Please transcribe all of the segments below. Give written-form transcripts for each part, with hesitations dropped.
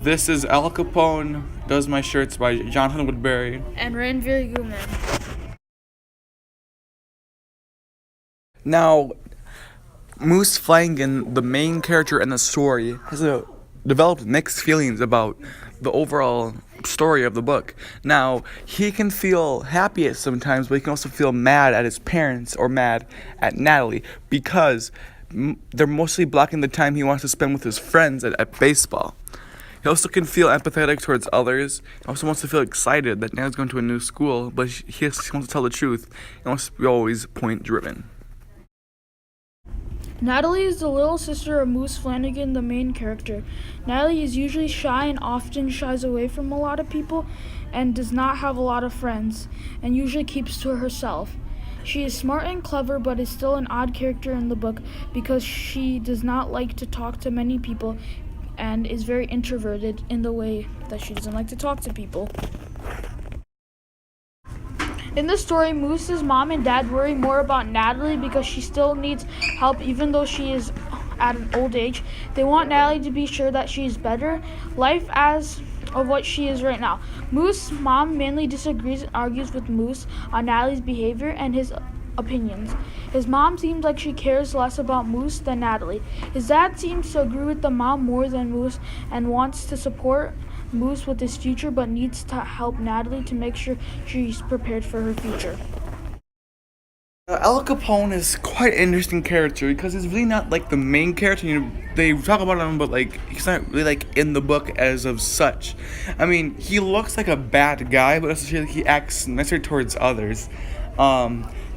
This is Al Capone Does My Shirts by Jonathan Woodbury. And Ranveer Guman. Now, Moose Flanagan, the main character in the story, has developed mixed feelings about the overall story of the book. Now, he can feel happy at sometimes, but he can also feel mad at his parents or mad at Natalie because they're mostly blocking the time he wants to spend with his friends at baseball. He also can feel empathetic towards others. He also wants to feel excited that Natalie's going to a new school, but he wants to tell the truth. He wants to be always point-driven. Natalie is the little sister of Moose Flanagan, the main character. Natalie is usually shy and often shies away from a lot of people and does not have a lot of friends and usually keeps to herself. She is smart and clever but is still an odd character in the book because she does not like to talk to many people and is very introverted in the way that she doesn't like to talk to people. In the story, Moose's mom and dad worry more about Natalie because she still needs help even though she is at an old age. They want Natalie to be sure that she is better life as of what she is right now. Moose's mom mainly disagrees and argues with Moose on Natalie's behavior and his opinions. His mom seems like she cares less about Moose than Natalie. His dad seems to agree with the mom more than Moose and wants to support Moose with his future but needs to help Natalie to make sure she's prepared for her future. Al Capone is quite an interesting character because he's really not like the main character. You know, they talk about him, but like he's not really like in the book as of such. I mean, he looks like a bad guy, but essentially he acts nicer towards others.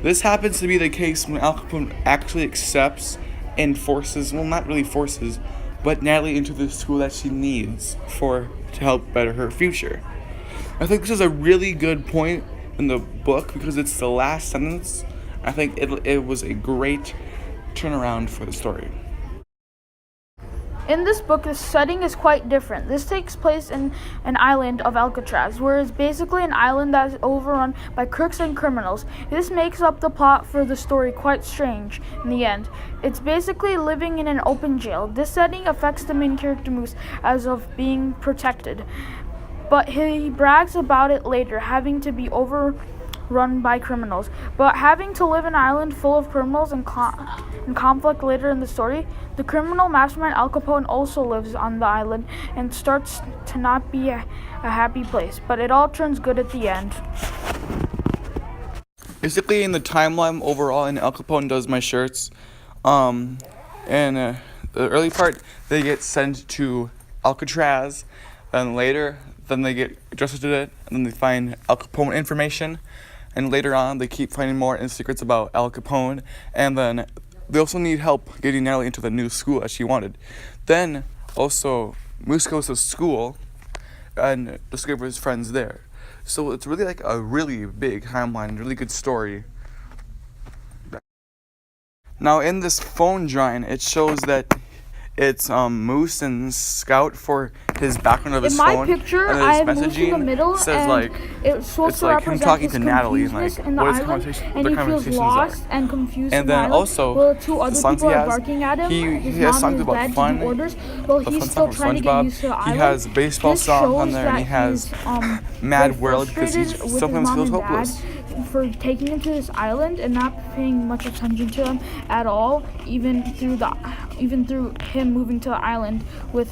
This happens to be the case when Al Capone actually accepts and forces, well, not really forces, but Natalie into the school that she needs to help better her future. I think this is a really good point in the book because it's the last sentence. I think it was a great turnaround for the story. In this book, the setting is quite different. This takes place in an island of Alcatraz, where it's basically an island that is overrun by crooks and criminals. This makes up the plot for the story quite strange in the end. It's basically living in an open jail. This setting affects the main character Moose as of being protected, but he brags about it later, having to be overrun by criminals. But having to live in an island full of criminals and conflict later in the story, the criminal mastermind Al Capone also lives on the island and starts to not be a happy place, but it all turns good at the end. Basically, in the timeline overall, in Al Capone Does My Shirts, in the early part, they get sent to Alcatraz, then later, then they get adjusted to it, and then they find Al Capone information, and later on, they keep finding more secrets about Al Capone, and then they also need help getting Natalie into the new school as she wanted. Then, also, Moose goes to school and discovers friends there. So it's really like a really big timeline, really good story. Now, in this phone drawing, it shows that it's Moose and Scout for his background of his phone. In my picture, I have Moose in the middle, says and like it's supposed to like him represent talking his to Natalie and like in the what his island, and he feels conversations lost are. and confused. And then also, well, two other the songs people he are has, barking at him. he his has mom songs and about dad fun. to do orders. Well, The he's fun still song trying to SpongeBob. get used to the He island. has baseball This song on shows there, and he that has he's, Mad World because he frustrated with sometimes his feels mom and hopeless. dad for taking him to this island and not paying much attention to him at all, even through him moving to the island with